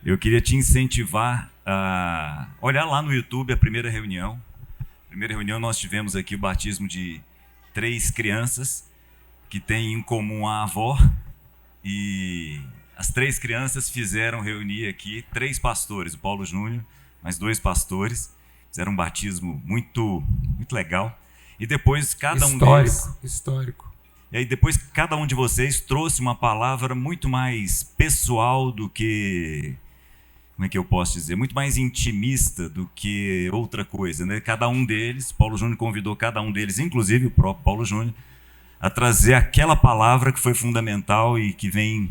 Eu queria te incentivar a olhar lá no YouTube a primeira reunião. Primeira reunião nós tivemos aqui o batismo de 3 crianças que têm em comum a avó, e as 3 crianças fizeram reunir aqui 3 pastores, o Paulo Júnior, mais 2 pastores, fizeram um batismo muito legal. E depois cada um deles... Histórico. E aí depois cada um de vocês trouxe uma palavra muito mais pessoal do que... Como é que eu posso dizer? Muito mais intimista do que outra coisa, né? Cada um deles, Paulo Júnior convidou cada um deles, inclusive o próprio Paulo Júnior, a trazer aquela palavra que foi fundamental e que tem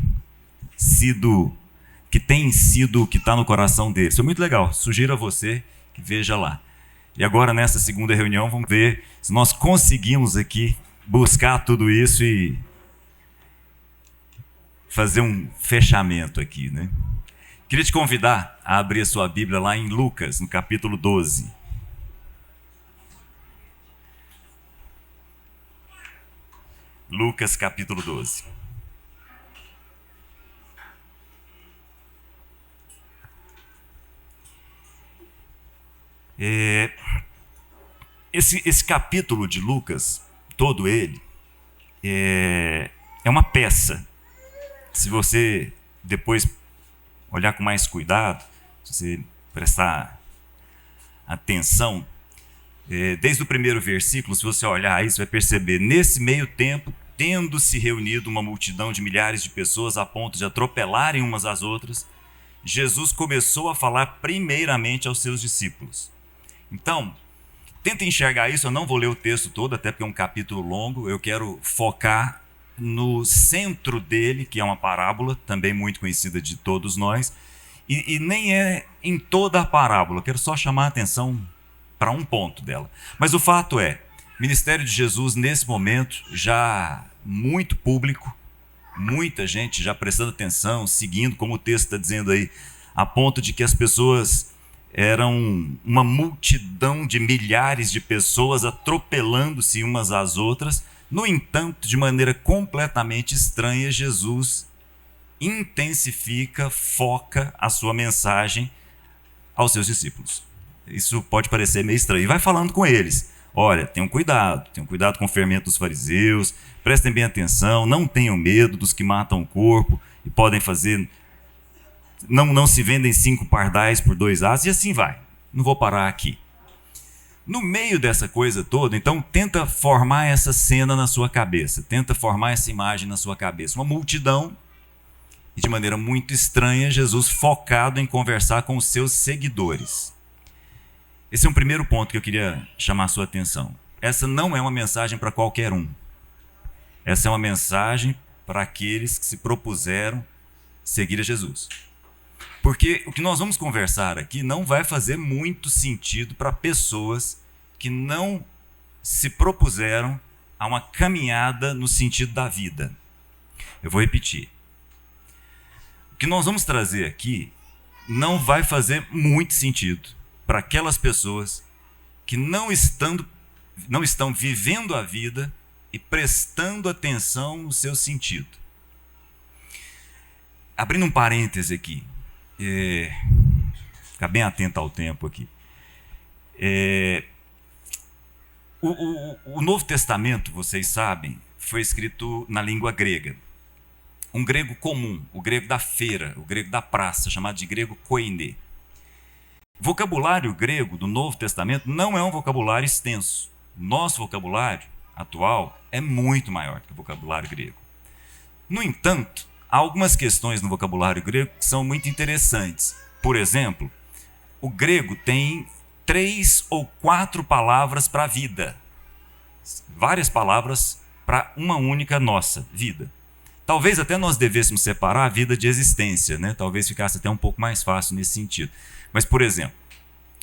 sido o que está no coração deles. Foi muito legal. Sugiro a você que veja lá. E agora, nessa segunda reunião, vamos ver se nós conseguimos aqui buscar tudo isso e fazer um fechamento aqui, né? Queria te convidar a abrir a sua Bíblia lá em Lucas, no capítulo 12. Lucas, capítulo 12. Esse capítulo de Lucas, todo ele, é uma peça. Se você depois olhar com mais cuidado, se você prestar atenção, desde o primeiro versículo, se você olhar aí, você vai perceber, nesse meio tempo, tendo se reunido uma multidão de milhares de pessoas a ponto de atropelarem umas às outras, Jesus começou a falar primeiramente aos seus discípulos. Então, tenta enxergar isso. Eu não vou ler o texto todo, até porque é um capítulo longo. Eu quero focar no centro dele, que é uma parábola, também muito conhecida de todos nós, e nem é em toda a parábola. Eu quero só chamar a atenção para um ponto dela. Mas o fato é, o ministério de Jesus, nesse momento, já muito público, muita gente já prestando atenção, seguindo, como o texto está dizendo aí, a ponto de que as pessoas eram uma multidão de milhares de pessoas atropelando-se umas às outras. No entanto, de maneira completamente estranha, Jesus intensifica, foca a sua mensagem aos seus discípulos. Isso pode parecer meio estranho. E vai falando com eles. Olha, tenham cuidado com o fermento dos fariseus, prestem bem atenção, não tenham medo dos que matam o corpo e podem fazer... Não se vendem 5 pardais por 2 asas, e assim vai. Não vou parar aqui. No meio dessa coisa toda, então, tenta formar essa cena na sua cabeça, tenta formar essa imagem na sua cabeça. Uma multidão, e de maneira muito estranha, Jesus focado em conversar com os seus seguidores. Esse é um primeiro ponto que eu queria chamar a sua atenção. Essa não é uma mensagem para qualquer um. Essa é uma mensagem para aqueles que se propuseram seguir a Jesus. Porque o que nós vamos conversar aqui não vai fazer muito sentido para pessoas que não se propuseram a uma caminhada no sentido da vida. Eu vou repetir. O que nós vamos trazer aqui não vai fazer muito sentido para aquelas pessoas que não estão vivendo a vida e prestando atenção no seu sentido. Abrindo um parêntese aqui. Ficar bem atento ao tempo aqui. O Novo Testamento, vocês sabem, foi escrito na língua grega. Um grego comum, o grego da feira, o grego da praça, chamado de grego koine. O vocabulário grego do Novo Testamento não é um vocabulário extenso. Nosso vocabulário atual é muito maior que o vocabulário grego. No entanto, há algumas questões no vocabulário grego que são muito interessantes. Por exemplo, o grego tem 3 ou 4 palavras para vida. Várias palavras para uma única nossa, vida. Talvez até nós devêssemos separar a vida de existência, né? Talvez ficasse até um pouco mais fácil nesse sentido. Mas, por exemplo,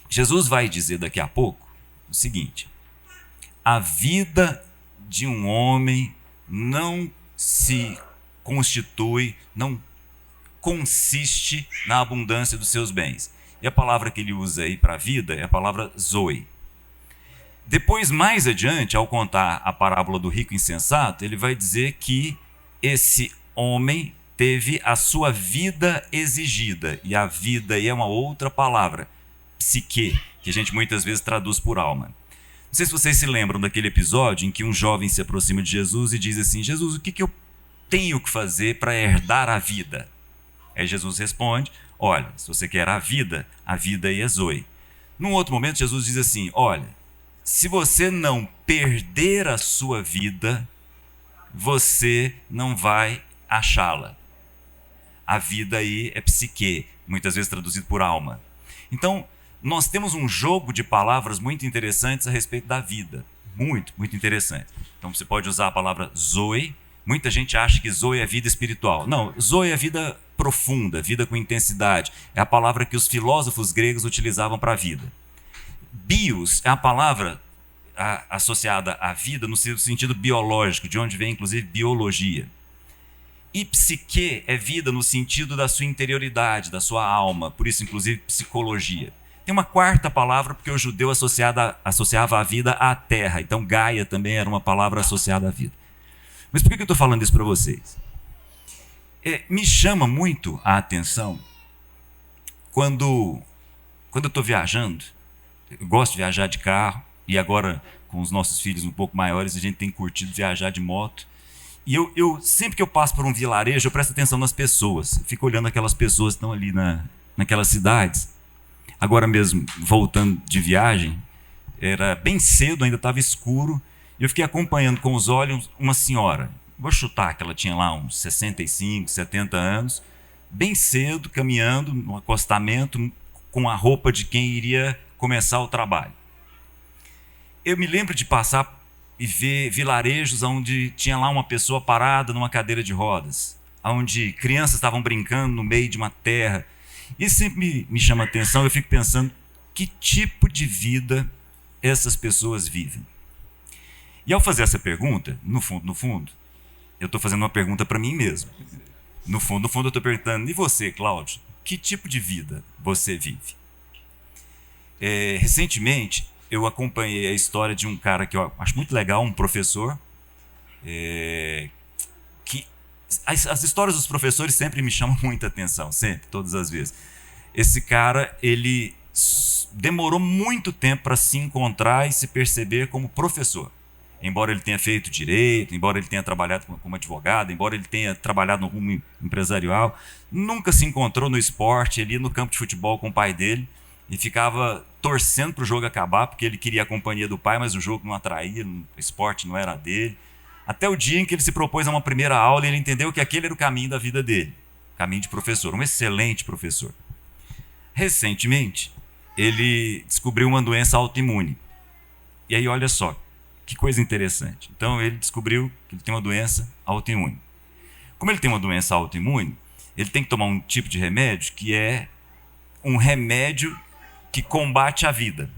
Jesus vai dizer daqui a pouco o seguinte: a vida de um homem não se constitui, não consiste na abundância dos seus bens. E a palavra que ele usa aí para vida é a palavra zoe. Depois, mais adiante, ao contar a parábola do rico insensato, ele vai dizer que esse homem teve a sua vida exigida. E a vida aí é uma outra palavra, psique, que a gente muitas vezes traduz por alma. Não sei se vocês se lembram daquele episódio em que um jovem se aproxima de Jesus e diz assim: Jesus, o que eu tenho que fazer para herdar a vida? Aí Jesus responde: olha, se você quer a vida aí é Zoe. Num outro momento, Jesus diz assim: olha, se você não perder a sua vida, você não vai achá-la. A vida aí é psique, muitas vezes traduzido por alma. Então, nós temos um jogo de palavras muito interessantes a respeito da vida. Muito, muito interessante. Então, você pode usar a palavra Zoe. Muita gente acha que Zoe é vida espiritual. Não, Zoe é vida profunda, vida com intensidade. É a palavra que os filósofos gregos utilizavam para a vida. Bios é a palavra associada à vida no sentido biológico, de onde vem inclusive biologia. E psique é vida no sentido da sua interioridade, da sua alma, por isso inclusive psicologia. Tem uma quarta palavra porque o judeu associava a vida à terra, então Gaia também era uma palavra associada à vida. Mas por que eu estou falando isso para vocês? Me chama muito a atenção quando eu estou viajando. Eu gosto de viajar de carro, e agora com os nossos filhos um pouco maiores a gente tem curtido viajar de moto. E eu sempre que eu passo por um vilarejo, eu presto atenção nas pessoas. Eu fico olhando aquelas pessoas que estão ali naquelas cidades. Agora mesmo, voltando de viagem, era bem cedo, ainda estava escuro, e eu fiquei acompanhando com os olhos uma senhora. Vou chutar que ela tinha lá uns 65, 70 anos, bem cedo, caminhando no acostamento, com a roupa de quem iria começar o trabalho. Eu me lembro de passar e ver vilarejos onde tinha lá uma pessoa parada numa cadeira de rodas, onde crianças estavam brincando no meio de uma terra. Isso sempre me chama a atenção. Eu fico pensando que tipo de vida essas pessoas vivem. E ao fazer essa pergunta, no fundo, eu estou fazendo uma pergunta para mim mesmo. No fundo, eu estou perguntando: e você, Cláudio, que tipo de vida você vive? Recentemente, eu acompanhei a história de um cara que eu acho muito legal, um professor, que as histórias dos professores sempre me chamam muita atenção, sempre, todas as vezes. Esse cara, ele demorou muito tempo para se encontrar e se perceber como professor. Embora ele tenha feito direito, embora ele tenha trabalhado como advogado, embora ele tenha trabalhado no rumo empresarial, nunca se encontrou no esporte, ele ia no campo de futebol com o pai dele e ficava torcendo para o jogo acabar, porque ele queria a companhia do pai, mas o jogo não atraía, o esporte não era dele. Até o dia em que ele se propôs a uma primeira aula e ele entendeu que aquele era o caminho da vida dele, caminho de professor, um excelente professor. Recentemente, ele descobriu uma doença autoimune. E aí, olha só, que coisa interessante. Então, ele descobriu que ele tem uma doença autoimune. Como ele tem uma doença autoimune, ele tem que tomar um tipo de remédio que é um remédio que combate a vida.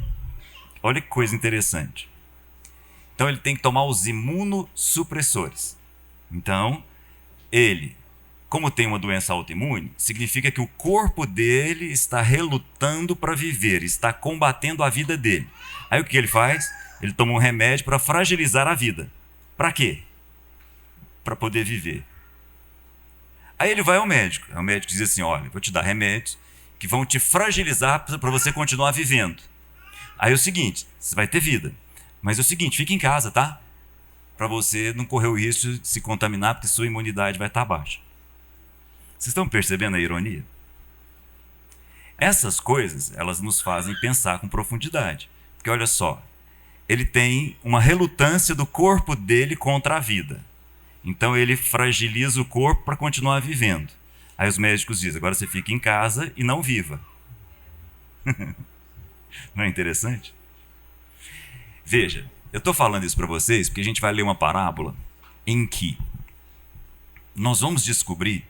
Olha que coisa interessante. Então, ele tem que tomar os imunossupressores. Então, ele, como tem uma doença autoimune, significa que o corpo dele está relutando para viver, está combatendo a vida dele. Aí o que ele faz? Ele toma um remédio para fragilizar a vida. Para quê? Para poder viver. Aí ele vai ao médico. O médico diz assim: olha, vou te dar remédios que vão te fragilizar para você continuar vivendo. Aí é o seguinte, você vai ter vida. Mas é o seguinte, fica em casa, tá? Para você não correr o risco de se contaminar, porque sua imunidade vai estar baixa. Vocês estão percebendo a ironia? Essas coisas, elas nos fazem pensar com profundidade. Porque olha só, ele tem uma relutância do corpo dele contra a vida. Então ele fragiliza o corpo para continuar vivendo. Aí os médicos dizem: agora você fica em casa e não viva. Não é interessante? Veja, eu estou falando isso para vocês porque a gente vai ler uma parábola em que nós vamos descobrir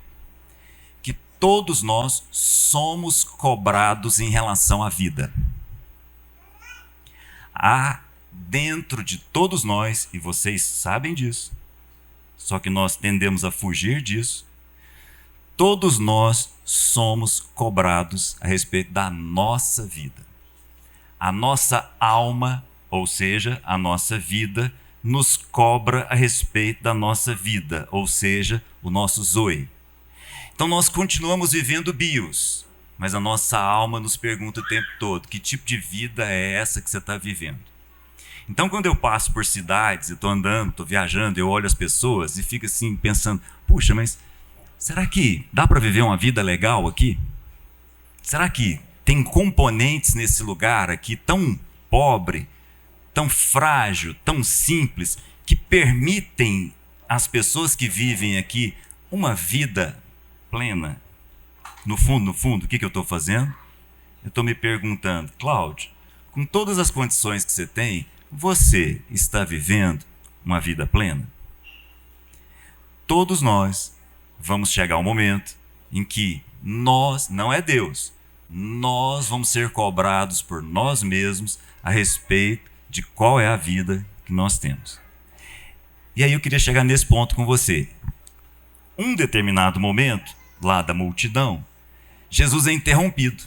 que todos nós somos cobrados em relação à vida. Há dentro de todos nós, e vocês sabem disso, só que nós tendemos a fugir disso, todos nós somos cobrados a respeito da nossa vida. A nossa alma, ou seja, a nossa vida, nos cobra a respeito da nossa vida, ou seja, o nosso zoe. Então nós continuamos vivendo bios, mas a nossa alma nos pergunta o tempo todo: que tipo de vida é essa que você está vivendo? Então quando eu passo por cidades, eu estou andando, estou viajando, eu olho as pessoas e fico assim pensando: puxa, mas será que dá para viver uma vida legal aqui? Será que tem componentes nesse lugar aqui tão pobre, tão frágil, tão simples, que permitem às pessoas que vivem aqui uma vida plena? No fundo, o que eu estou fazendo? Eu estou me perguntando: Cláudio, com todas as condições que você tem, você está vivendo uma vida plena? Todos nós vamos chegar ao momento em que nós, não é Deus, nós vamos ser cobrados por nós mesmos a respeito de qual é a vida que nós temos. E aí eu queria chegar nesse ponto com você. Um determinado momento, lá da multidão, Jesus é interrompido.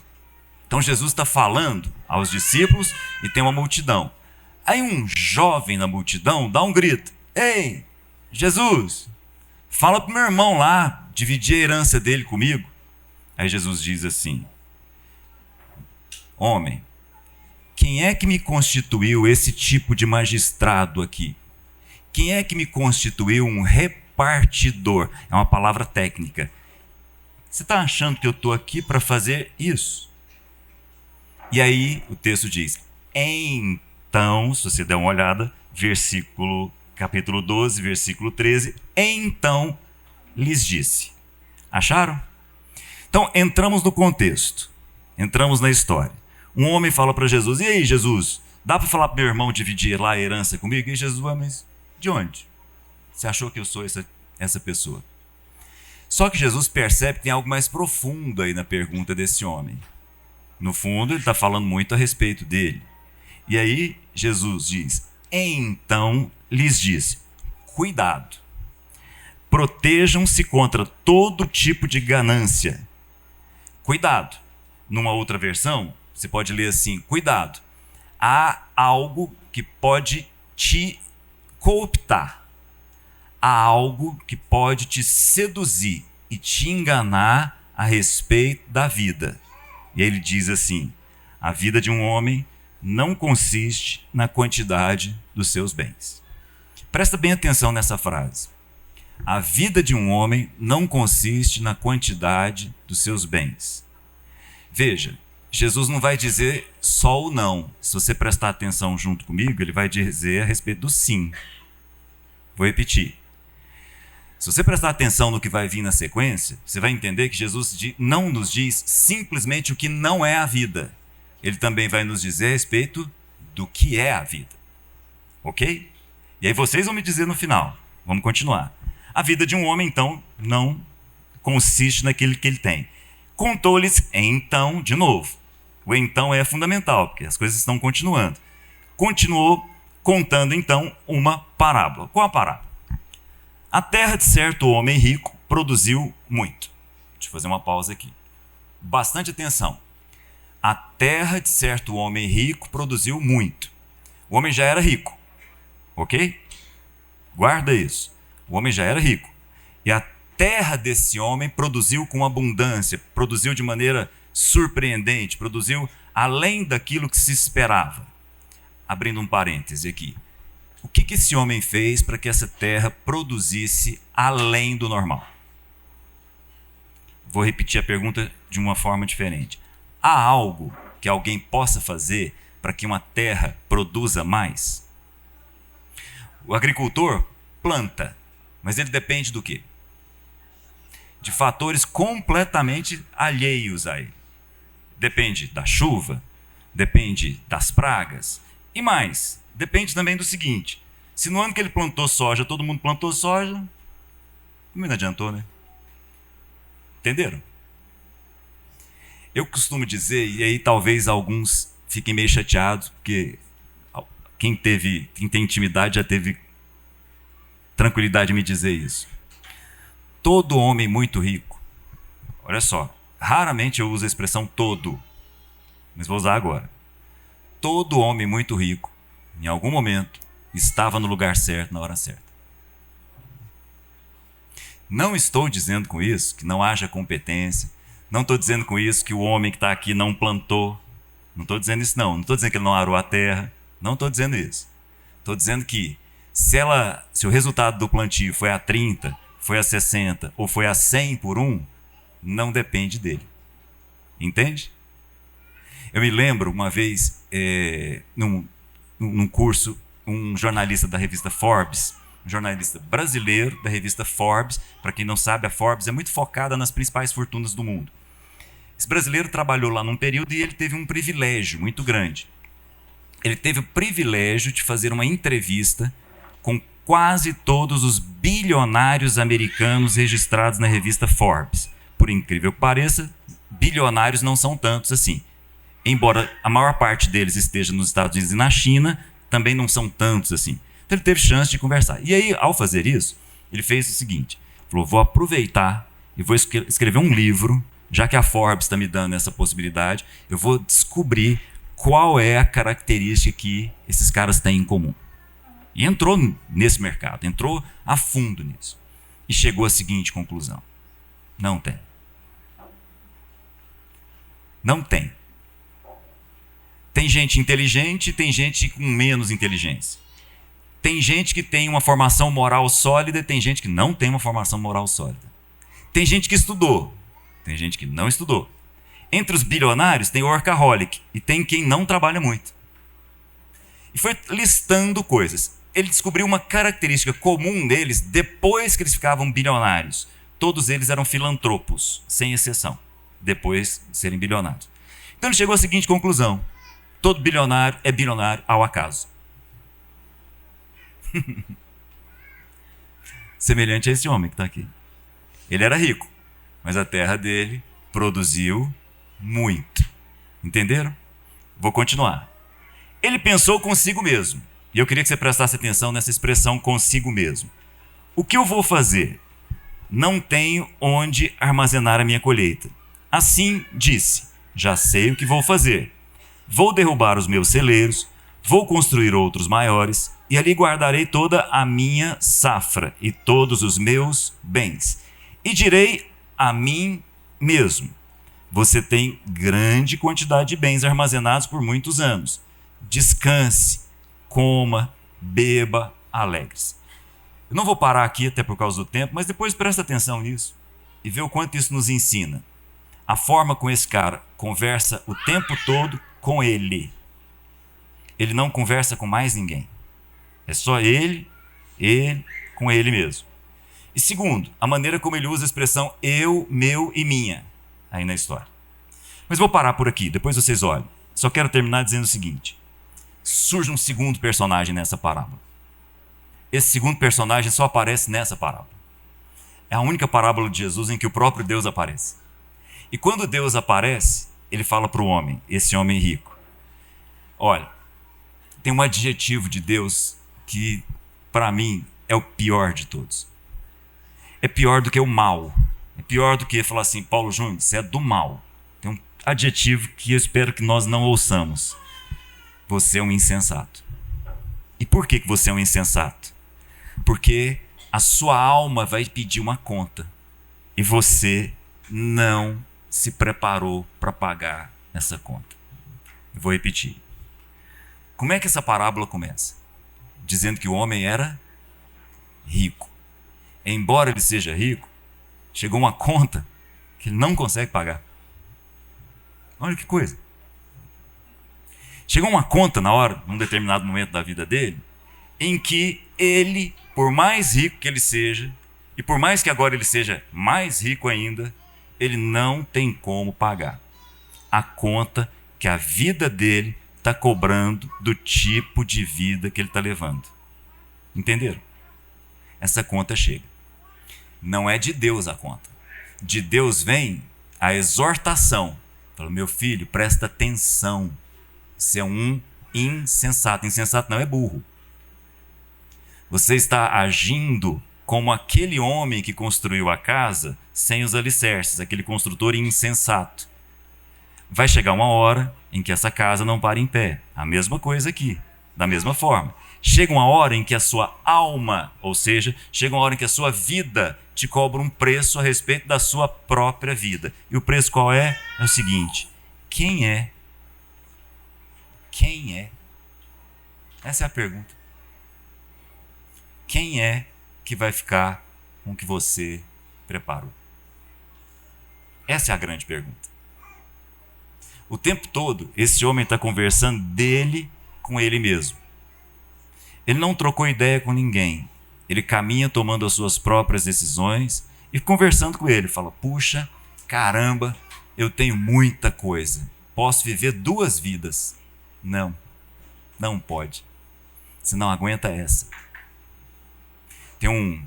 Então Jesus está falando aos discípulos e tem uma multidão. Aí um jovem na multidão dá um grito: ei, Jesus, fala para o meu irmão lá dividir a herança dele comigo. Aí Jesus diz assim: homem, quem é que me constituiu esse tipo de magistrado aqui? Quem é que me constituiu um repartidor? É uma palavra técnica. Você está achando que eu estou aqui para fazer isso? E aí o texto diz: então, se você der uma olhada, capítulo 12, versículo 13, então lhes disse. Acharam? Então entramos no contexto, entramos na história. Um homem fala para Jesus: e aí, Jesus, dá para falar para meu irmão dividir lá a herança comigo? E Jesus: mas de onde? Você achou que eu sou essa pessoa? Só que Jesus percebe que tem algo mais profundo aí na pergunta desse homem. No fundo, ele está falando muito a respeito dele. E aí Jesus diz: então lhes disse, cuidado, protejam-se contra todo tipo de ganância. Cuidado. Numa outra versão, você pode ler assim: cuidado, há algo que pode te cooptar. Há algo que pode te seduzir e te enganar a respeito da vida. E ele diz assim: a vida de um homem não consiste na quantidade dos seus bens. Presta bem atenção nessa frase. A vida de um homem não consiste na quantidade dos seus bens. Veja, Jesus não vai dizer só o não. Se você prestar atenção junto comigo, ele vai dizer a respeito do sim. Vou repetir. Se você prestar atenção no que vai vir na sequência, você vai entender que Jesus não nos diz simplesmente o que não é a vida. Ele também vai nos dizer a respeito do que é a vida. Ok? E aí vocês vão me dizer no final. Vamos continuar. A vida de um homem, então, não consiste naquilo que ele tem. Contou-lhes então, de novo. O então é fundamental, porque as coisas estão continuando. Continuou contando, então, uma parábola. Qual a parábola? A terra de certo homem rico produziu muito. Deixa eu fazer uma pausa aqui. Bastante atenção. A terra de certo homem rico produziu muito. O homem já era rico. Ok? Guarda isso. O homem já era rico. E a terra desse homem produziu com abundância, produziu de maneira surpreendente, produziu além daquilo que se esperava. Abrindo um parêntese aqui. O que esse homem fez para que essa terra produzisse além do normal? Vou repetir a pergunta de uma forma diferente. Há algo que alguém possa fazer para que uma terra produza mais? O agricultor planta, mas ele depende do quê? De fatores completamente alheios a ele. Depende da chuva, depende das pragas e mais, depende também do seguinte: se no ano que ele plantou soja, todo mundo plantou soja, não adiantou, né? Entenderam? Eu costumo dizer, e aí talvez alguns fiquem meio chateados, porque quem tem intimidade já teve tranquilidade de me dizer isso. Todo homem muito rico, olha só, raramente eu uso a expressão todo, mas vou usar agora. Todo homem muito rico, em algum momento, estava no lugar certo, na hora certa. Não estou dizendo com isso que não haja competência. Não estou dizendo com isso que o homem que está aqui não plantou. Não estou dizendo isso, não. Não estou dizendo que ele não arou a terra. Não estou dizendo isso. Estou dizendo que se o resultado do plantio foi a 30, foi a 60 ou foi a 100 por um, não depende dele. Entende? Eu me lembro uma vez, num curso, um jornalista da revista Forbes, um jornalista brasileiro da revista Forbes, para quem não sabe, a Forbes é muito focada nas principais fortunas do mundo. Esse brasileiro trabalhou lá num período e ele teve um privilégio muito grande. Ele teve o privilégio de fazer uma entrevista com quase todos os bilionários americanos registrados na revista Forbes. Por incrível que pareça, bilionários não são tantos assim. Embora a maior parte deles esteja nos Estados Unidos e na China, também não são tantos assim. Então ele teve chance de conversar. E aí, ao fazer isso, ele fez o seguinte: falou, vou aproveitar e vou escrever um livro, já que a Forbes está me dando essa possibilidade, eu vou descobrir qual é a característica que esses caras têm em comum. E entrou nesse mercado, entrou a fundo nisso. E chegou à seguinte conclusão: não tem. Não tem. Tem gente inteligente e tem gente com menos inteligência. Tem gente que tem uma formação moral sólida e tem gente que não tem uma formação moral sólida. Tem gente que estudou, tem gente que não estudou. Entre os bilionários tem o workaholic e tem quem não trabalha muito. E foi listando coisas. Ele descobriu uma característica comum deles depois que eles ficavam bilionários. Todos eles eram filantropos, sem exceção, depois de serem bilionários. Então ele chegou à seguinte conclusão: todo bilionário é bilionário ao acaso. Semelhante a esse homem que está aqui. Ele era rico, mas a terra dele produziu muito. Entenderam? Vou continuar. Ele pensou consigo mesmo. E eu queria que você prestasse atenção nessa expressão consigo mesmo. O que eu vou fazer? Não tenho onde armazenar a minha colheita. Assim disse: já sei o que vou fazer. Vou derrubar os meus celeiros, vou construir outros maiores, e ali guardarei toda a minha safra e todos os meus bens. E direi a mim mesmo: você tem grande quantidade de bens armazenados por muitos anos. Descanse, coma, beba, alegre-se. Eu não vou parar aqui até por causa do tempo, mas depois presta atenção nisso e vê o quanto isso nos ensina. A forma como esse cara conversa o tempo todo com ele. Ele não conversa com mais ninguém. É só ele com ele mesmo. E segundo, a maneira como ele usa a expressão eu, meu e minha aí na história. Mas vou parar por aqui, depois vocês olhem. Só quero terminar dizendo o seguinte: surge um segundo personagem nessa parábola. Esse segundo personagem só aparece nessa parábola. É a única parábola de Jesus em que o próprio Deus aparece. E quando Deus aparece, ele fala para o homem, esse homem rico: olha, tem um adjetivo de Deus que, para mim, é o pior de todos. É pior do que o mal. É pior do que falar assim: Paulo Júnior, você é do mal. Tem um adjetivo que eu espero que nós não ouçamos: você é um insensato. E por que você é um insensato? Porque a sua alma vai pedir uma conta e você não se preparou para pagar essa conta. Eu vou repetir. Como é que essa parábola começa? Dizendo que o homem era rico. Embora ele seja rico, chegou uma conta que ele não consegue pagar. Olha que coisa. Chegou uma conta num determinado momento da vida dele, em que ele, por mais rico que ele seja, e por mais que agora ele seja mais rico ainda, ele não tem como pagar a conta que a vida dele está cobrando do tipo de vida que ele está levando. Entenderam? Essa conta chega. Não é de Deus a conta. De Deus vem a exortação. Fala: meu filho, presta atenção. Você é um insensato. Insensato não é burro. Você está agindo como aquele homem que construiu a casa sem os alicerces, aquele construtor insensato. Vai chegar uma hora em que essa casa não para em pé. A mesma coisa aqui. Da mesma forma, chega uma hora em que a sua alma, ou seja, chega uma hora em que a sua vida te cobra um preço a respeito da sua própria vida. E o preço qual é? É o seguinte: quem é? Quem é? Essa é a pergunta. Quem é que vai ficar com o que você preparou? Essa é a grande pergunta. O tempo todo, esse homem está conversando dele com ele mesmo. Ele não trocou ideia com ninguém. Ele caminha tomando as suas próprias decisões e conversando com ele. Fala, puxa, caramba, eu tenho muita coisa. Posso viver 2 vidas. Não, não pode. Você não aguenta essa. Tem um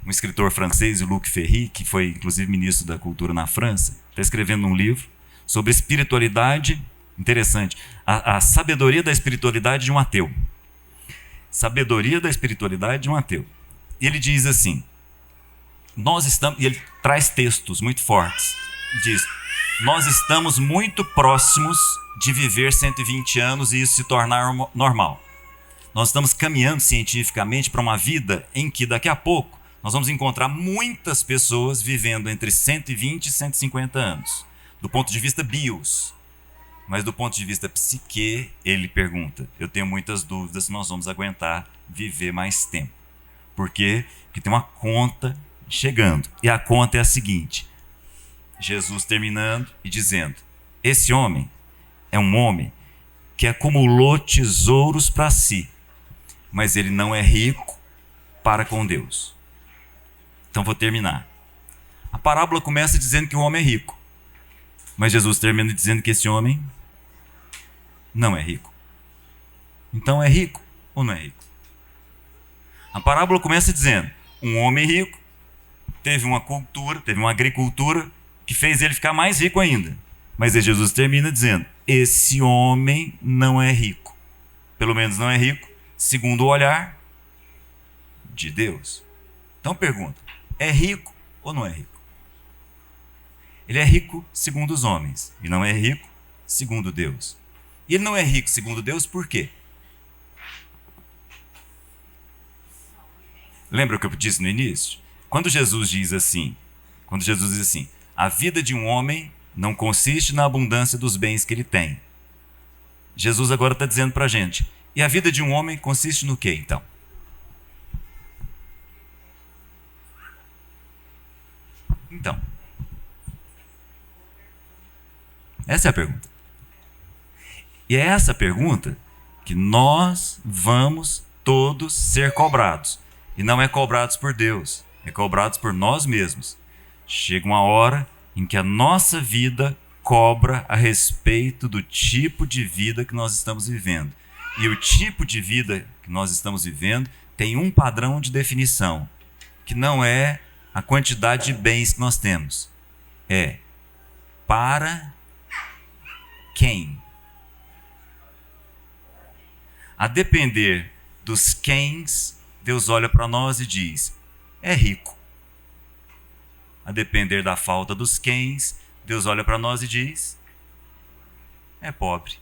escritor francês, o Luc Ferry, que foi inclusive ministro da Cultura na França, está escrevendo um livro sobre espiritualidade, interessante, a sabedoria da espiritualidade de um ateu. Sabedoria da espiritualidade de um ateu. E ele diz assim, e ele traz textos muito fortes, diz, nós estamos muito próximos de viver 120 anos e isso se tornar normal. Nós estamos caminhando cientificamente para uma vida em que daqui a pouco nós vamos encontrar muitas pessoas vivendo entre 120 e 150 anos, do ponto de vista bios. Mas do ponto de vista psique, ele pergunta, eu tenho muitas dúvidas se nós vamos aguentar viver mais tempo. Por quê? Porque tem uma conta chegando. E a conta é a seguinte, Jesus terminando e dizendo, esse homem é um homem que acumulou tesouros para si, mas ele não é rico para com Deus. Então vou terminar. A parábola começa dizendo que o homem é rico, mas Jesus termina dizendo que esse homem não é rico. Então é rico ou não é rico? A parábola começa dizendo, um homem rico teve uma agricultura que fez ele ficar mais rico ainda. Mas aí Jesus termina dizendo, esse homem não é rico. Pelo menos não é rico segundo o olhar de Deus. Então pergunta, é rico ou não é rico? Ele é rico segundo os homens e não é rico segundo Deus. E ele não é rico segundo Deus por quê? Lembra o que eu disse no início? Quando Jesus diz assim, a vida de um homem não consiste na abundância dos bens que ele tem. Jesus agora está dizendo para a gente, e a vida de um homem consiste no quê então? Então, essa é a pergunta. E é essa pergunta que nós vamos todos ser cobrados. E não é cobrados por Deus, é cobrados por nós mesmos. Chega uma hora em que a nossa vida cobra a respeito do tipo de vida que nós estamos vivendo. E o tipo de vida que nós estamos vivendo tem um padrão de definição, que não é a quantidade de bens que nós temos. É para quem? A depender dos quens, Deus olha para nós e diz, é rico. A depender da falta dos quens, Deus olha para nós e diz, é pobre.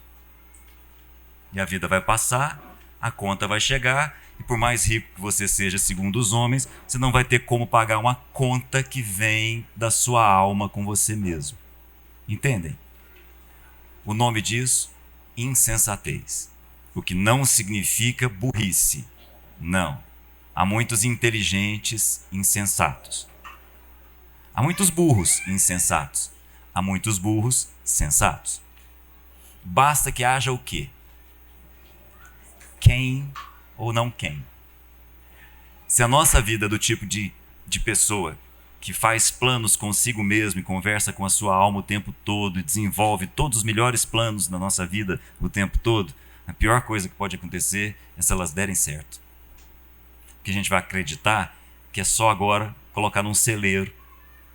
E a vida vai passar, a conta vai chegar, e por mais rico que você seja segundo os homens, você não vai ter como pagar uma conta que vem da sua alma com você mesmo. Entendem? O nome disso, insensatez. O que não significa burrice. Não. Há muitos inteligentes insensatos. Há muitos burros insensatos. Há muitos burros sensatos. Basta que haja o quê? Quem ou não quem. Se a nossa vida é do tipo de pessoa que faz planos consigo mesmo e conversa com a sua alma o tempo todo e desenvolve todos os melhores planos da nossa vida o tempo todo, a pior coisa que pode acontecer é se elas derem certo. Que a gente vai acreditar que é só agora colocar num celeiro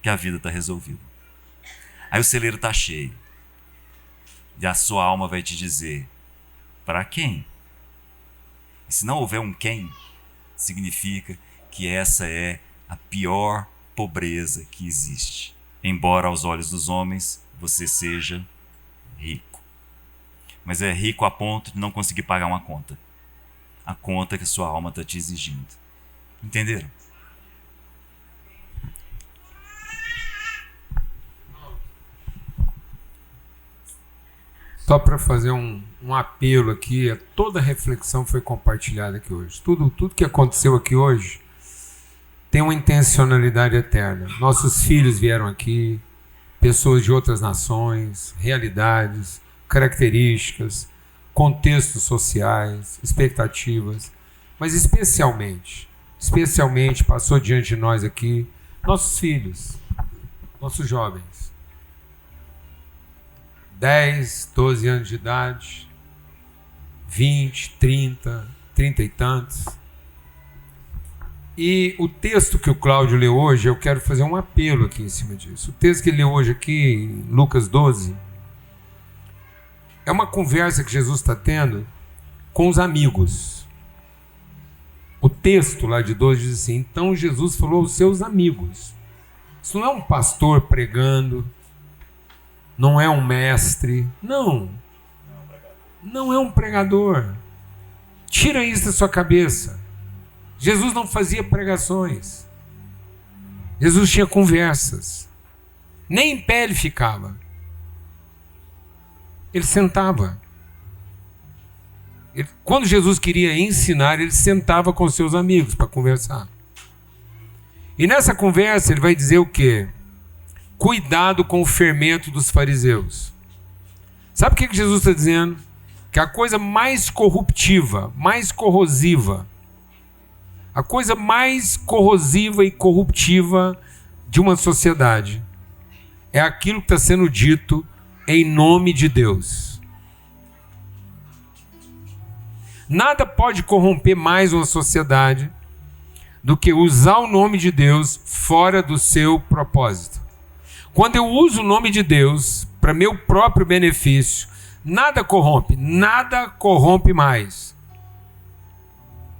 que a vida está resolvida. Aí o celeiro está cheio. E a sua alma vai te dizer, para quem? E se não houver um quem, significa que essa é a pior pobreza que existe. Embora aos olhos dos homens você seja rico. Mas é rico a ponto de não conseguir pagar uma conta. a conta que a sua alma está te exigindo. Entenderam? Só para fazer um apelo aqui, toda a reflexão foi compartilhada aqui hoje. Tudo que aconteceu aqui hoje tem uma intencionalidade eterna. Nossos filhos vieram aqui, pessoas de outras nações, realidades, características, contextos sociais, expectativas, mas especialmente passou diante de nós aqui nossos filhos, nossos jovens. 10, 12 anos de idade, 20, 30 e tantos. E o texto que o Cláudio leu hoje, eu quero fazer um apelo aqui em cima disso. O texto que ele leu hoje aqui, em Lucas 12, é uma conversa que Jesus está tendo com os amigos. O texto lá de 12 diz assim: então Jesus falou aos seus amigos. Isso não é um pastor pregando, não é um mestre, não é um pregador. Tira isso da sua cabeça. Jesus não fazia pregações. Jesus tinha conversas. Nem em pé ele ficava. Ele sentava. Quando Jesus queria ensinar, ele sentava com seus amigos para conversar. E nessa conversa ele vai dizer o quê? Cuidado com o fermento dos fariseus. Sabe o que Jesus está dizendo? Que a coisa mais corruptiva, mais corrosiva, a coisa mais corrosiva e corruptiva de uma sociedade é aquilo que está sendo dito em nome de Deus. Nada pode corromper mais uma sociedade do que usar o nome de Deus fora do seu propósito. Quando eu uso o nome de Deus para meu próprio benefício, nada corrompe mais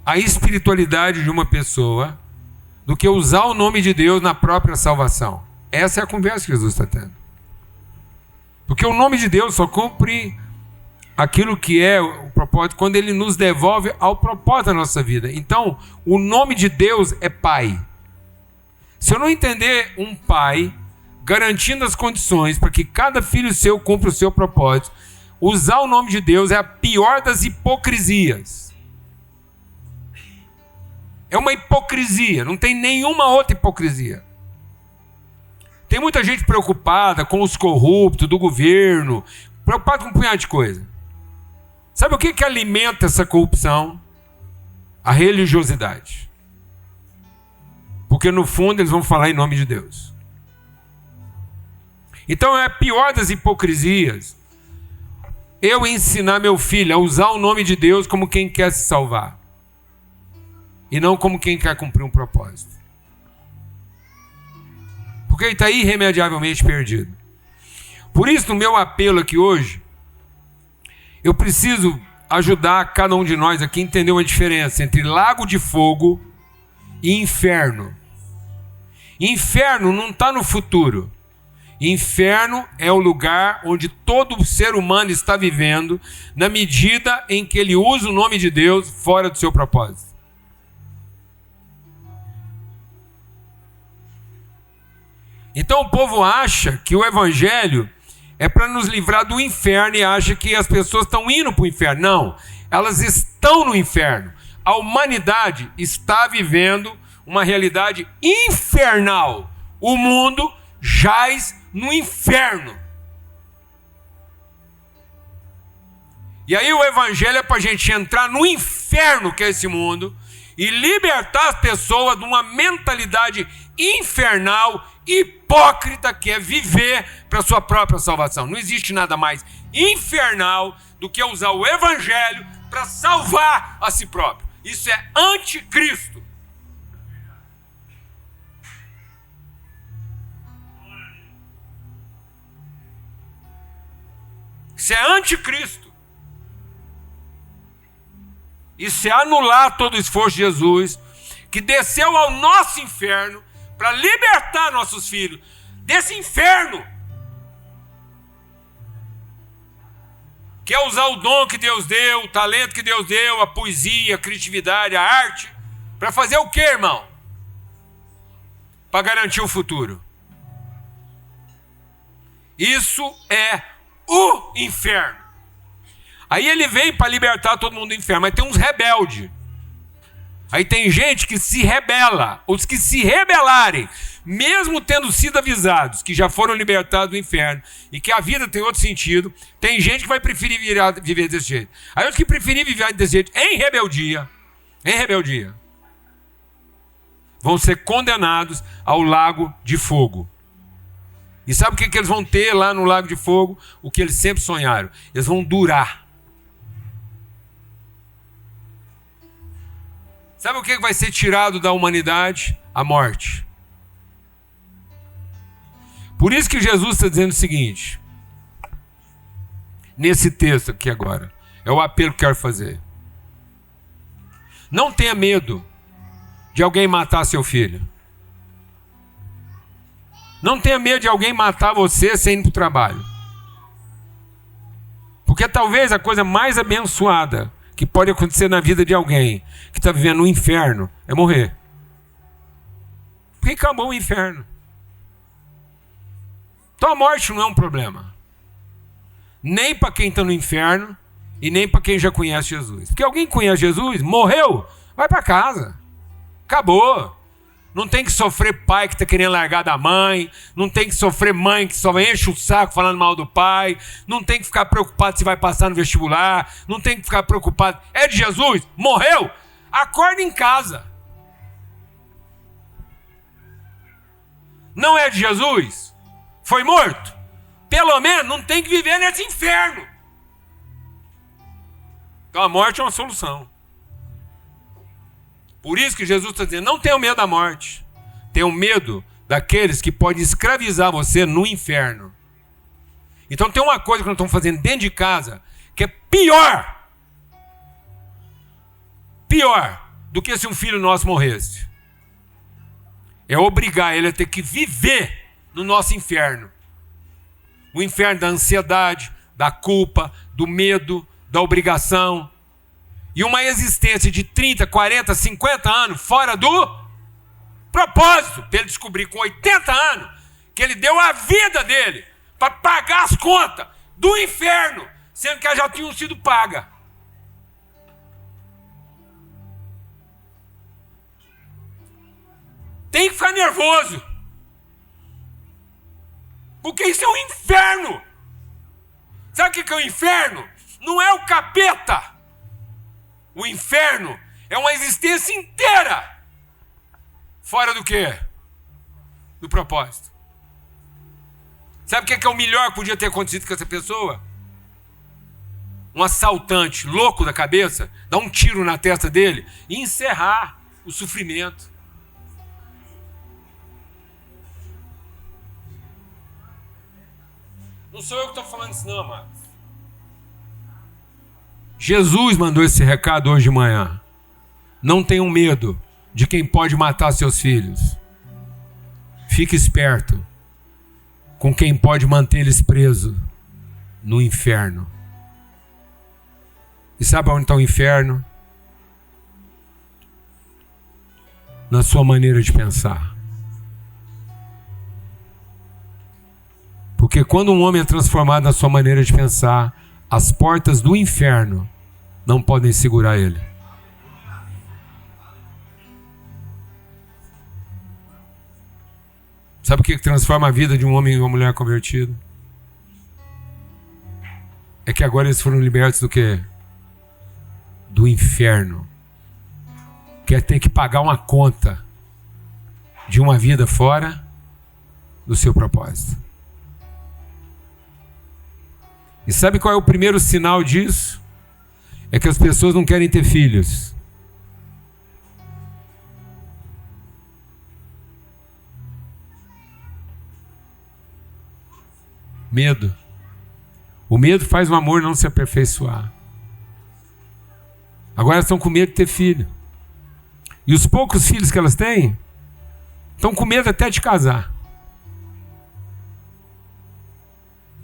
a espiritualidade de uma pessoa do que usar o nome de Deus na própria salvação. Essa é a conversa que Jesus está tendo. Porque o nome de Deus só cumpre aquilo que é o propósito quando ele nos devolve ao propósito da nossa vida. Então, o nome de Deus é Pai. Se eu não entender um Pai garantindo as condições para que cada filho seu cumpra o seu propósito, usar o nome de Deus é a pior das hipocrisias. É uma hipocrisia, não tem nenhuma outra hipocrisia. Tem muita gente preocupada com os corruptos do governo, preocupada com um punhado de coisa. Sabe o que alimenta essa corrupção? A religiosidade. Porque no fundo eles vão falar em nome de Deus. Então é a pior das hipocrisias eu ensinar meu filho a usar o nome de Deus como quem quer se salvar e não como quem quer cumprir um propósito. Porque ele está irremediavelmente perdido. Por isso, no meu apelo aqui hoje, eu preciso ajudar cada um de nós aqui a entender uma diferença entre lago de fogo e inferno. Inferno não está no futuro. Inferno é o lugar onde todo ser humano está vivendo na medida em que ele usa o nome de Deus fora do seu propósito. Então o povo acha que o evangelho é para nos livrar do inferno e acha que as pessoas estão indo para o inferno. Não, elas estão no inferno. A humanidade está vivendo uma realidade infernal. O mundo jaz no inferno. E aí o evangelho é para a gente entrar no inferno que é esse mundo e libertar as pessoas de uma mentalidade infernal, hipócrita, que é viver para sua própria salvação. Não existe nada mais infernal do que usar o evangelho para salvar a si próprio. Isso é anticristo. Isso é anticristo. Isso é anular todo o esforço de Jesus, que desceu ao nosso inferno para libertar nossos filhos desse inferno. quer usar o dom que Deus deu, o talento que Deus deu, a poesia, a criatividade, a arte, para fazer o quê, irmão? Para garantir o futuro. Isso é o inferno. Aí ele vem para libertar todo mundo do inferno, mas tem uns rebeldes. Aí tem gente que se rebela. Os que se rebelarem, mesmo tendo sido avisados que já foram libertados do inferno e que a vida tem outro sentido, tem gente que vai preferir viver desse jeito. Aí os que preferirem viver desse jeito em rebeldia, vão ser condenados ao lago de fogo. E sabe o que eles vão ter lá no lago de fogo? O que eles sempre sonharam. Eles vão durar. Sabe o que vai ser tirado da humanidade? A morte. Por isso que Jesus está dizendo o seguinte, nesse texto aqui agora, é o apelo que eu quero fazer. Não tenha medo de alguém matar seu filho. Não tenha medo de alguém matar você sem ir para o trabalho. Porque talvez a coisa mais abençoada que pode acontecer na vida de alguém que está vivendo um inferno é morrer. Porque acabou o inferno. Então a morte não é um problema. Nem para quem está no inferno e nem para quem já conhece Jesus. Porque alguém que conhece Jesus, morreu, vai para casa. Acabou. Não tem que sofrer pai que está querendo largar da mãe. Não tem que sofrer mãe que só enche o saco falando mal do pai. Não tem que ficar preocupado se vai passar no vestibular. Não tem que ficar preocupado. É de Jesus? Morreu? Acorda em casa. Não é de Jesus? Foi morto? Pelo menos não tem que viver nesse inferno. Então a morte é uma solução. Por isso que Jesus está dizendo, não tenham medo da morte. Tenham medo daqueles que podem escravizar você no inferno. Então tem uma coisa que nós estamos fazendo dentro de casa, que é pior do que se um filho nosso morresse. É obrigar ele a ter que viver no nosso inferno. O inferno da ansiedade, da culpa, do medo, da obrigação. E uma existência de 30, 40, 50 anos fora do propósito. Para ele descobrir com 80 anos que ele deu a vida dele para pagar as contas do inferno, sendo que elas já tinham sido pagas. Tem que ficar nervoso. Porque isso é um inferno. Sabe o que é o inferno? Não é o capeta. O inferno é uma existência inteira fora do quê? Do propósito. Sabe o que é o melhor que podia ter acontecido com essa pessoa? Um assaltante louco da cabeça, dar um tiro na testa dele e encerrar o sofrimento. Não sou eu que estou falando isso não, amados. Jesus mandou esse recado hoje de manhã. Não tenham medo de quem pode matar seus filhos. Fique esperto com quem pode manter eles presos no inferno. E sabe onde está o inferno? Na sua maneira de pensar. Porque quando um homem é transformado na sua maneira de pensar, as portas do inferno não podem segurar ele. Sabe o que transforma a vida de um homem e uma mulher convertido? É que agora eles foram libertos do quê? Do inferno. Que é ter que pagar uma conta de uma vida fora do seu propósito. E sabe qual é o primeiro sinal disso? É que as pessoas não querem ter filhos. Medo. O medo faz o amor não se aperfeiçoar. Agora elas estão com medo de ter filho. E os poucos filhos que elas têm, estão com medo até de casar.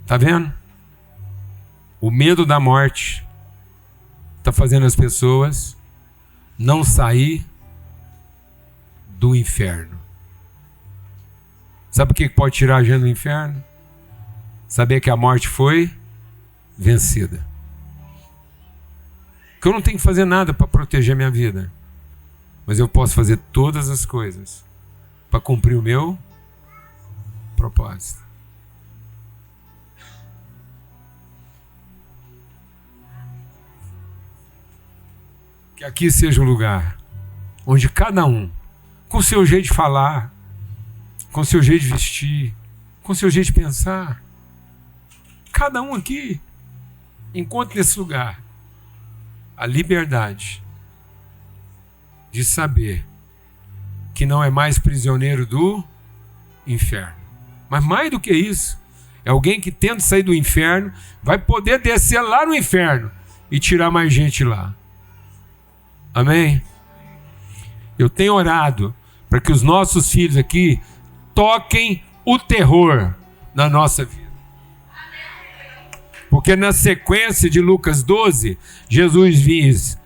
Tá vendo? O medo da morte está fazendo as pessoas não sair do inferno. Sabe o que pode tirar a gente do inferno? Saber que a morte foi vencida. Que eu não tenho que fazer nada para proteger minha vida, mas eu posso fazer todas as coisas para cumprir o meu propósito. Que aqui seja um lugar onde cada um, com o seu jeito de falar, com o seu jeito de vestir, com o seu jeito de pensar, cada um aqui encontre nesse lugar a liberdade de saber que não é mais prisioneiro do inferno. Mas mais do que isso, é alguém que tenta sair do inferno, vai poder descer lá no inferno e tirar mais gente lá. Amém? Eu tenho orado para que os nossos filhos aqui toquem o terror na nossa vida. Porque na sequência de Lucas 12, Jesus diz: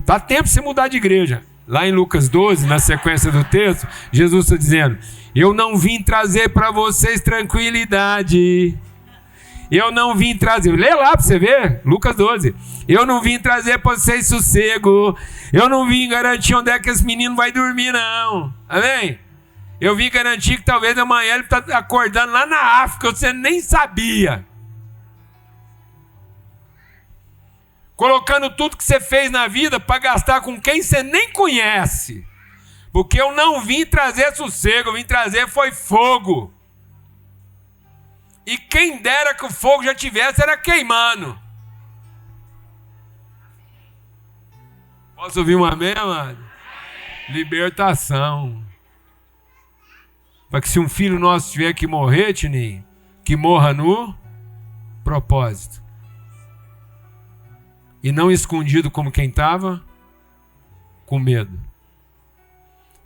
dá tempo de você mudar de igreja. Lá em Lucas 12, na sequência do texto, Jesus está dizendo: eu não vim trazer para vocês tranquilidade. Eu não vim trazer, lê lá para você ver, Lucas 12. Eu não vim trazer para vocês sossego. Eu não vim garantir onde é que esse menino vai dormir, não. Amém? Eu vim garantir que talvez amanhã ele está acordando lá na África, você nem sabia. Colocando tudo que você fez na vida para gastar com quem você nem conhece. Porque eu não vim trazer sossego, eu vim trazer foi fogo. E quem dera que o fogo já tivesse era queimando. Posso ouvir um amém, amado? Libertação. Para que se um filho nosso tiver que morrer, Tininho, que morra no propósito. E não escondido como quem estava com medo.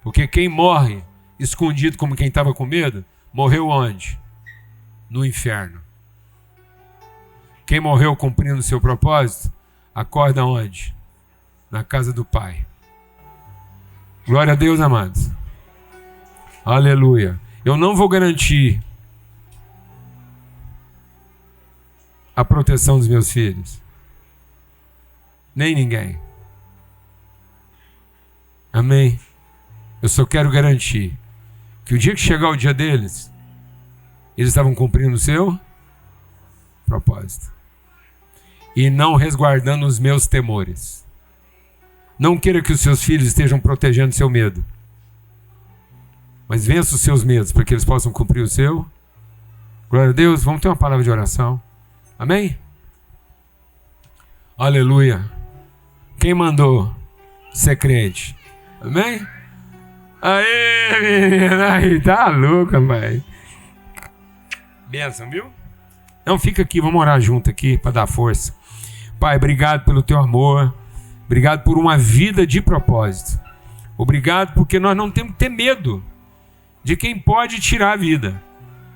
Porque quem morre escondido como quem estava com medo, morreu onde? No inferno. Quem morreu cumprindo o seu propósito, acorda onde? Na casa do Pai. Glória a Deus, amados. Aleluia. Eu não vou garantir a proteção dos meus filhos. Nem ninguém. Amém? Eu só quero garantir que o dia que chegar o dia deles, eles estavam cumprindo o seu propósito. E não resguardando os meus temores. Não queira que os seus filhos estejam protegendo o seu medo. Mas vença os seus medos para que eles possam cumprir o seu. Glória a Deus. Vamos ter uma palavra de oração. Amém? Aleluia. Quem mandou ser crente? Amém? Aê, menina. Aí, tá louca, pai. Benção, viu? Não, fica aqui, vamos orar junto aqui para dar força. Pai, obrigado pelo teu amor. Obrigado por uma vida de propósito. Obrigado porque nós não temos que ter medo de quem pode tirar a vida.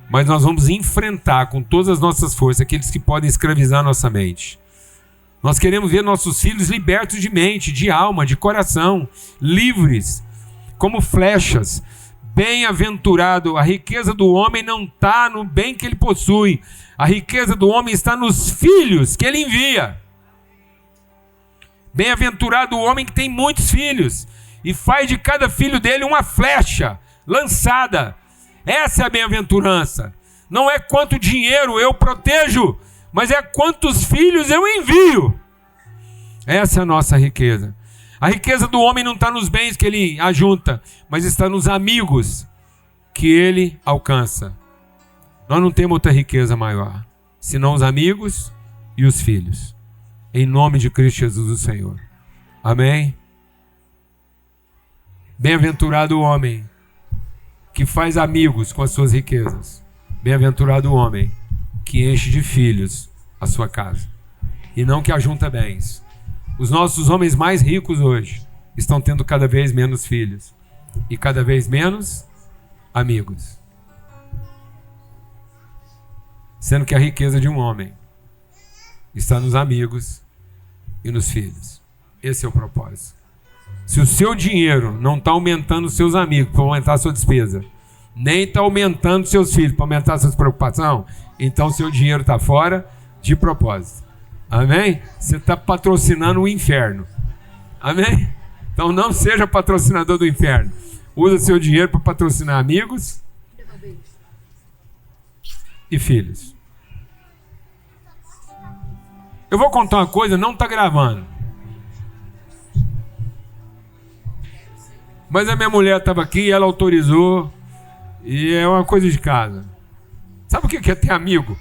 Mas nós vamos enfrentar com todas as nossas forças aqueles que podem escravizar nossa mente. Nós queremos ver nossos filhos libertos de mente, de alma, de coração, livres, como flechas. Bem-aventurado, a riqueza do homem não está no bem que ele possui. A riqueza do homem está nos filhos que ele envia. Bem-aventurado o homem que tem muitos filhos e faz de cada filho dele uma flecha lançada. Essa é a bem-aventurança. Não é quanto dinheiro eu protejo, mas é quantos filhos eu envio. Essa é a nossa riqueza. A riqueza do homem não está nos bens que ele ajunta, mas está nos amigos que ele alcança. Nós não temos outra riqueza maior, senão os amigos e os filhos. Em nome de Cristo Jesus, o Senhor. Amém? Bem-aventurado o homem que faz amigos com as suas riquezas. Bem-aventurado o homem que enche de filhos a sua casa. E não que ajunta bens. Os nossos homens mais ricos hoje estão tendo cada vez menos filhos e cada vez menos amigos. Sendo que a riqueza de um homem está nos amigos e nos filhos. Esse é o propósito. Se o seu dinheiro não está aumentando os seus amigos para aumentar a sua despesa, nem está aumentando os seus filhos para aumentar a sua preocupação, então o seu dinheiro está fora de propósito. Amém? Você está patrocinando o inferno. Amém? Então não seja patrocinador do inferno. Usa seu dinheiro para patrocinar amigos e filhos. Eu vou contar uma coisa, não está gravando. Mas a minha mulher estava aqui, ela autorizou, e é uma coisa de casa. Sabe o que é ter amigo?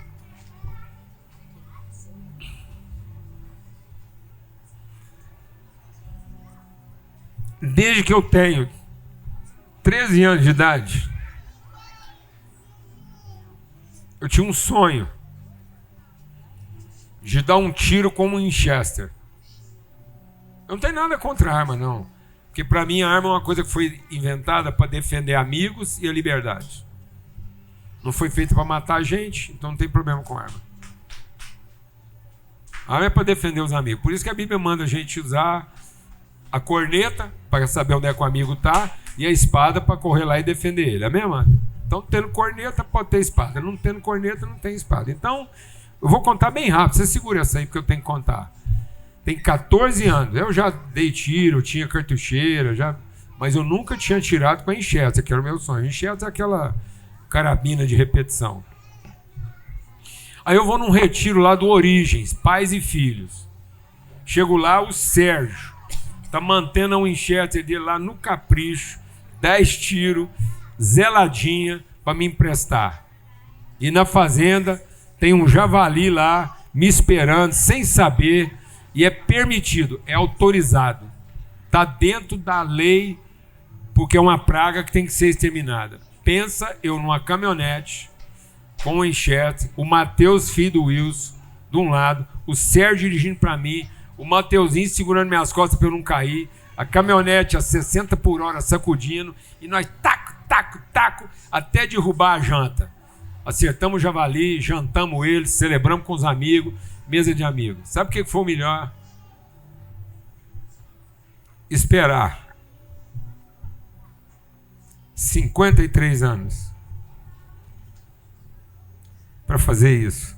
Desde que eu tenho 13 anos de idade, eu tinha um sonho de dar um tiro como um Winchester. Eu não tenho nada contra a arma, não. Porque para mim a arma é uma coisa que foi inventada para defender amigos e a liberdade. Não foi feita para matar a gente, então não tem problema com arma. A arma é para defender os amigos. Por isso que a Bíblia manda a gente usar a corneta para saber onde é que o amigo está e a espada para correr lá e defender ele. Amém, mano? Então, tendo corneta, pode ter espada. Não tendo corneta, não tem espada. Então, eu vou contar bem rápido. Você segura essa aí, porque eu tenho que contar. Tem 14 anos. Eu já dei tiro, tinha cartucheira, mas eu nunca tinha tirado com a enxerga, que era o meu sonho. Enxerga é aquela carabina de repetição. Aí eu vou num retiro lá do Origens, pais e filhos. Chego lá, o Sérgio tá mantendo a Winchester dele lá no capricho, 10 tiros, zeladinha, para me emprestar. E na fazenda tem um javali lá, me esperando, sem saber, e é permitido, é autorizado. Está dentro da lei, porque é uma praga que tem que ser exterminada. Pensa eu numa caminhonete, com o Winchester, o Mateus, filho do Wilson, de um lado, o Sérgio dirigindo para mim, o Mateuzinho segurando minhas costas para eu não cair, a caminhonete a 60 por hora sacudindo, e nós taco, até derrubar a janta. Acertamos o javali, jantamos ele, celebramos com os amigos, mesa de amigos. Sabe o que foi o melhor? Esperar 53 anos para fazer isso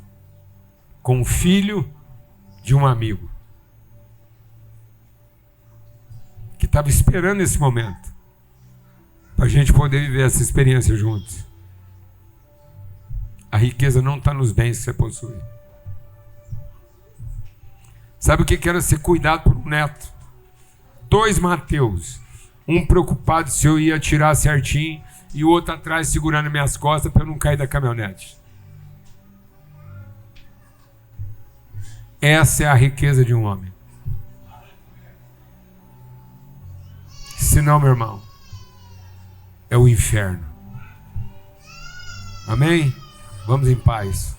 com o filho de um amigo que estava esperando esse momento para a gente poder viver essa experiência juntos. A riqueza não está nos bens que você possui. Sabe o que era ser cuidado por um neto? 2 Mateus, um preocupado se eu ia tirar certinho e o outro atrás segurando minhas costas para eu não cair da caminhonete. Essa é a riqueza de um homem. Se não, meu irmão, é o inferno. Amém? Vamos em paz.